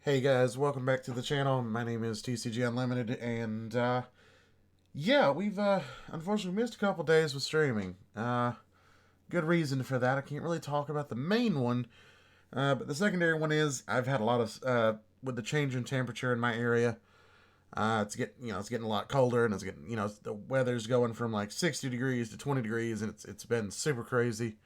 Hey guys, welcome back to the channel. My name is TCG Unlimited, and yeah, we've unfortunately missed a couple days with streaming. Good reason for that. I can't really talk about the main one, but the secondary one is I've had a lot of with the change in temperature in my area. It's getting a lot colder, and it's getting the weather's going from like 60 degrees to 20 degrees, and it's been super crazy.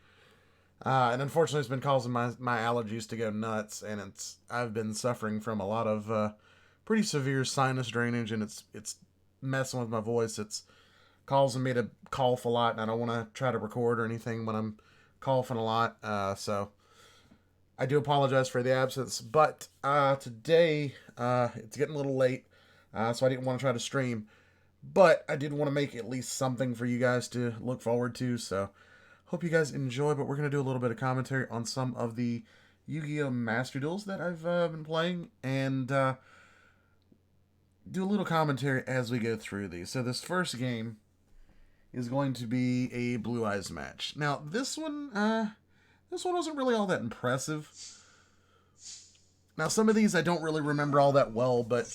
And unfortunately, it's been causing my allergies to go nuts, and I've been suffering from a lot of pretty severe sinus drainage, and it's messing with my voice. It's causing me to cough a lot, and I don't want to try to record or anything when I'm coughing a lot. So I do apologize for the absence, but today it's getting a little late, so I didn't want to try to stream, but I did want to make at least something for you guys to look forward to. So hope you guys enjoy, but we're going to do a little bit of commentary on some of the Yu-Gi-Oh! Master Duels that I've been playing, and do a little commentary as we go through these. So this first game is going to be a Blue Eyes match. Now, this one wasn't really all that impressive. Now, some of these I don't really remember all that well, but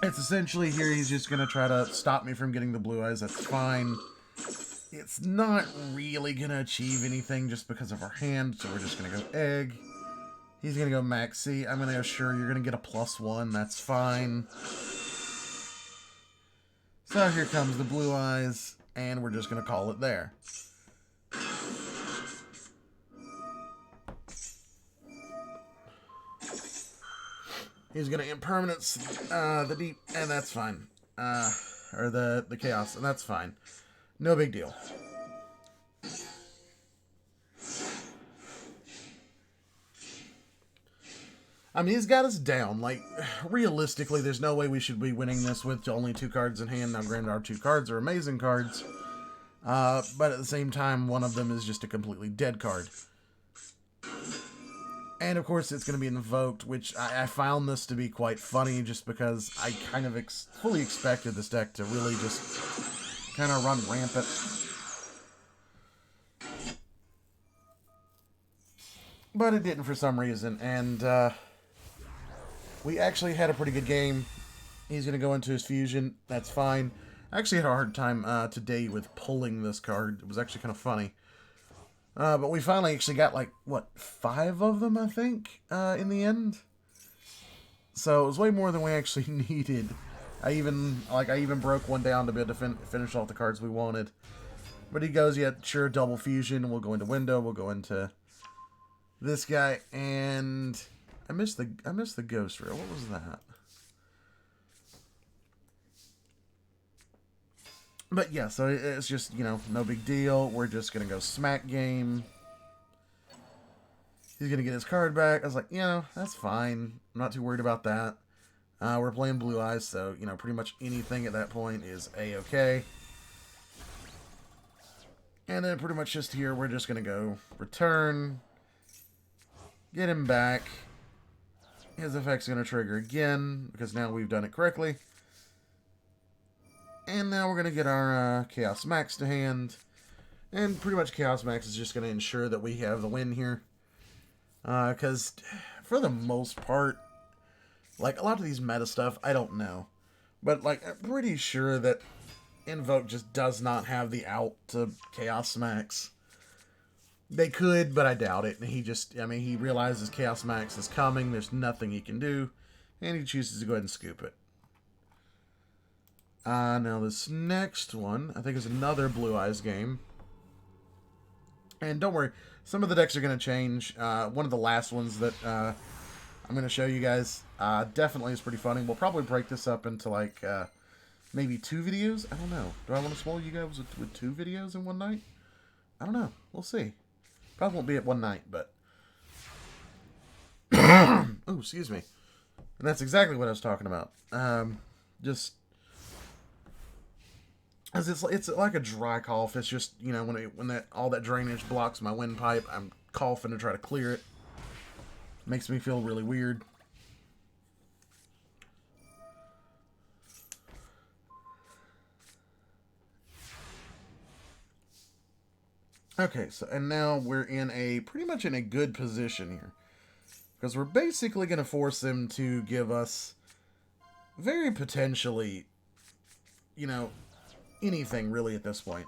it's essentially here he's just going to try to stop me from getting the Blue Eyes. That's fine. It's not really going to achieve anything just because of our hand, so we're just going to go egg. He's going to go max C. I'm going to go sure, you're going to get a +1. That's fine. So here comes the Blue Eyes, and we're just going to call it there. He's going to impermanence the deep, and that's fine. Or the chaos, and that's fine. No big deal. I mean, he's got us down. Like, realistically, there's no way we should be winning this with only 2 cards in hand. Now, granted, our 2 cards are amazing cards. But at the same time, one of them is just a completely dead card. And, of course, it's going to be invoked, which I found this to be quite funny just because I kind of fully expected this deck to really just kind of run rampant. But it didn't for some reason, and we actually had a pretty good game. He's going to go into his fusion. That's fine. I actually had a hard time today with pulling this card. It was actually kind of funny. But we finally actually got, like, what, 5 of them, I think, in the end? So it was way more than we actually needed. I even broke one down to be able to finish off the cards we wanted. But he goes, yeah, sure, double fusion. We'll go into window. We'll go into this guy, and I missed the ghost reel. What was that? But yeah, so it's just, no big deal. We're just gonna go smack game. He's gonna get his card back. I was like, that's fine. I'm not too worried about that. We're playing Blue Eyes, so, pretty much anything at that point is A-okay. And then pretty much just here, we're just gonna go return. Get him back. His effect's going to trigger again, because now we've done it correctly. And now we're going to get our Chaos Max to hand. And pretty much Chaos Max is just going to ensure that we have the win here. Because for the most part, like, a lot of these meta stuff, I don't know. But, like, I'm pretty sure that Invoke just does not have the out to Chaos Max. They could, but I doubt it. He realizes Chaos Max is coming. There's nothing he can do. And he chooses to go ahead and scoop it. Now this next one, I think, is another Blue Eyes game. And don't worry, some of the decks are going to change. One of the last ones that I'm going to show you guys definitely is pretty funny. We'll probably break this up into, like, maybe 2 videos. I don't know. Do I want to spoil you guys with 2 videos in one night? I don't know. We'll see. Probably won't be at one night, but... oh, excuse me. And that's exactly what I was talking about. Just... As it's like a dry cough. It's just, when all that drainage blocks my windpipe, I'm coughing to try to clear it. Makes me feel really weird. Okay, so, and now we're pretty much in a good position here. Because we're basically going to force him to give us very potentially, you know, anything really at this point.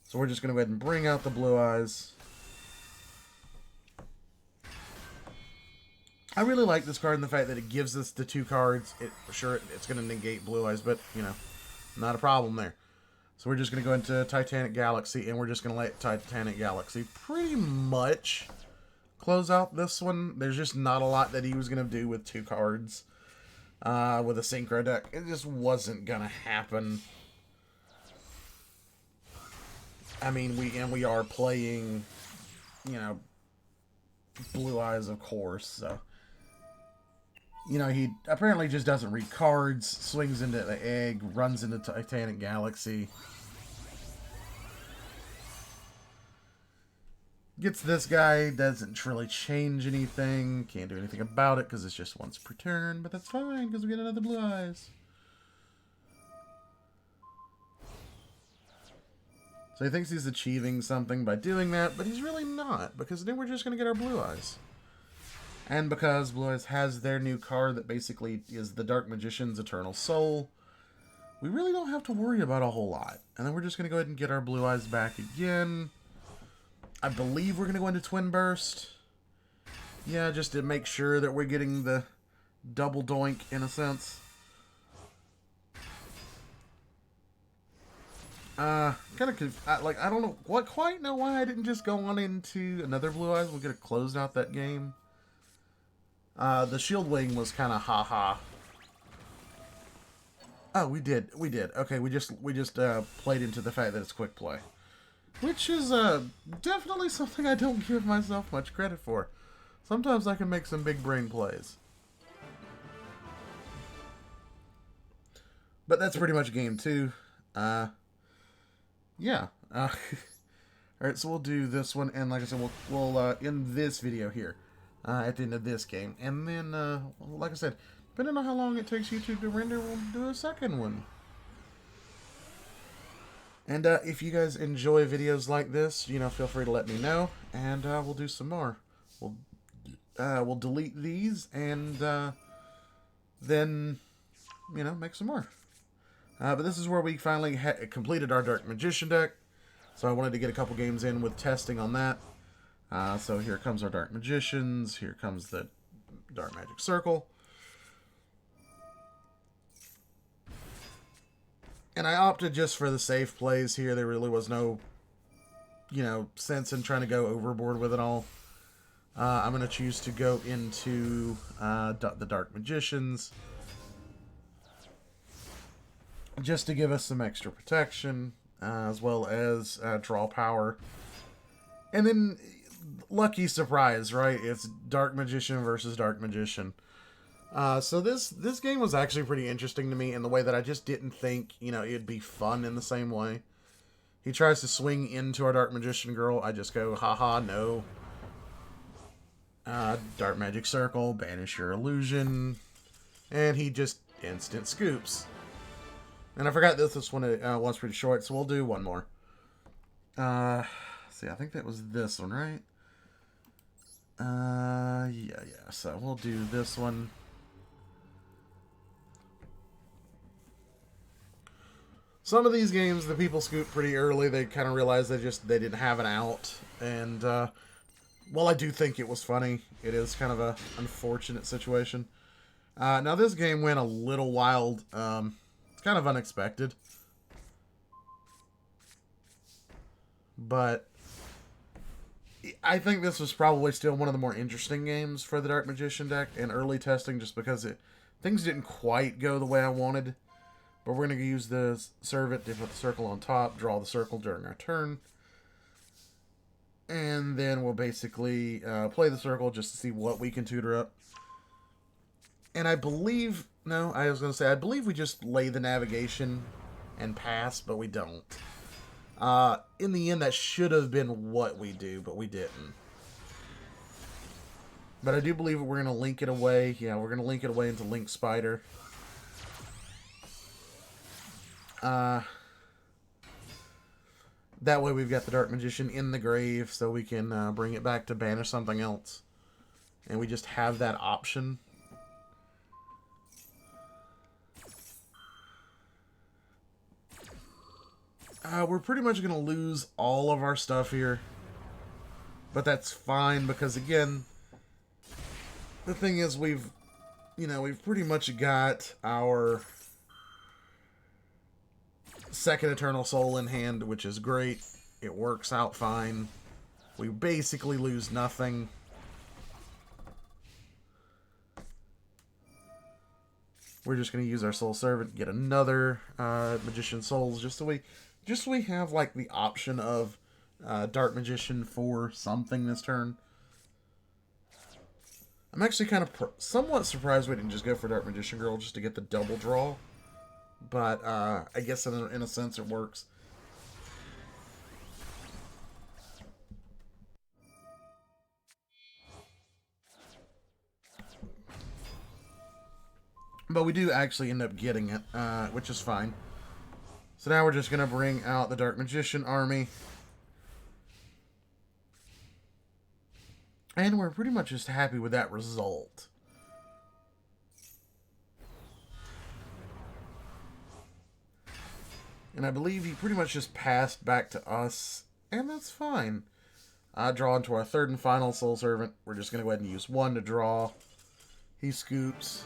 So we're just going to go ahead and bring out the Blue Eyes. I really like this card in the fact that it gives us the 2 cards. Sure, it's going to negate Blue Eyes, but, you know, not a problem there. So we're just going to go into Titanic Galaxy, and we're just going to let Titanic Galaxy pretty much close out this one. There's just not a lot that he was going to do with 2 cards with a Synchro deck. It just wasn't going to happen. I mean, we are playing, you know, Blue Eyes, of course, so... You know, he apparently just doesn't read cards, swings into the egg, runs into Titanic Galaxy. Gets this guy, doesn't really change anything, can't do anything about it because it's just once per turn, but that's fine because we get another Blue Eyes. So he thinks he's achieving something by doing that, but he's really not, because then we're just going to get our Blue Eyes. And because Blue Eyes has their new card that basically is the Dark Magician's Eternal Soul, we really don't have to worry about a whole lot. And then we're just going to go ahead and get our Blue Eyes back again. I believe we're going to go into Twin Burst. Yeah, just to make sure that we're getting the double doink in a sense. Kind of, like, I don't know quite know why I didn't just go on into another Blue Eyes. We'll get it closed out that game. The Shield Wing was kind of haha. Oh, we did. Okay, we just played into the fact that it's quick play, which is definitely something I don't give myself much credit for. Sometimes I can make some big brain plays, but that's pretty much game 2. Yeah. All right, so we'll do this one, and like I said, we'll end this video here. At the end of this game. And then, like I said, depending on how long it takes YouTube to render, we'll do a second one. And if you guys enjoy videos like this, you know, feel free to let me know, and we'll do some more. We'll delete these, and then, you know, make some more. But this is where we finally completed our Dark Magician deck, so I wanted to get a couple games in with testing on that. So here comes our Dark Magicians. Here comes the Dark Magic Circle. And I opted just for the safe plays here. There really was no, you know, sense in trying to go overboard with it all. I'm going to choose to go into the Dark Magicians, just to give us some extra protection, as well as draw power. And then... lucky surprise, right? It's Dark Magician versus Dark Magician. So this game was actually pretty interesting to me in the way that I just didn't think, you know, it'd be fun in the same way. He tries to swing into our Dark Magician girl. I just go, haha, no. Dark Magic Circle, banish your illusion. And he just instant scoops. And I forgot this one was pretty short, so we'll do one more. See, I think that was this one, right? Yeah, so we'll do this one. Some of these games, the people scoop pretty early. They kind of realize they didn't have an out. And, while I do think it was funny, it is kind of a unfortunate situation. Now this game went a little wild. It's kind of unexpected. But... I think this was probably still one of the more interesting games for the Dark Magician deck in early testing, just because things didn't quite go the way I wanted. But we're going to use the Servant to put the circle on top, draw the circle during our turn. And then we'll basically play the circle just to see what we can tutor up. And I believe... no, I was going to say, I believe we just lay the navigation and pass, but we don't. In the end, that should have been what we do, but we didn't. But I do believe we're going to link it away. Yeah, we're going to link it away into Link Spider. That way we've got the Dark Magician in the grave, so we can bring it back to banish something else. and we just have that option. We're pretty much going to lose all of our stuff here. But that's fine because, again, the thing is we've pretty much got our second Eternal Soul in hand, which is great. It works out fine. We basically lose nothing. We're just going to use our Soul Servant, get another Magician Souls, just so we have like the option of Dark Magician for something this turn. I'm actually kind of somewhat surprised we didn't just go for Dark Magician Girl just to get the double draw. But I guess in a sense it works. But we do actually end up getting it, which is fine. So now we're just going to bring out the Dark Magician army. And we're pretty much just happy with that result. And I believe he pretty much just passed back to us, and that's fine. Draw into our third and final Soul Servant. We're just going to go ahead and use one to draw. He scoops.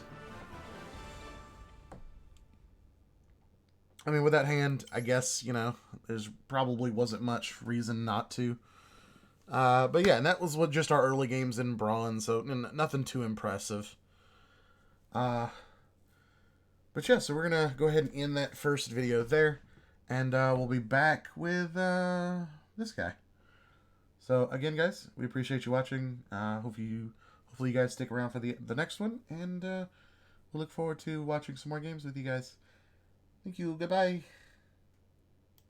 I mean, with that hand, I guess, there's probably wasn't much reason not to. But yeah, and that was with just our early games in Bronze, so nothing too impressive. But yeah, so we're going to go ahead and end that first video there. And we'll be back with this guy. So again, guys, we appreciate you watching. Hopefully you guys stick around for the next one. And we'll look forward to watching some more games with you guys. Thank you. Goodbye.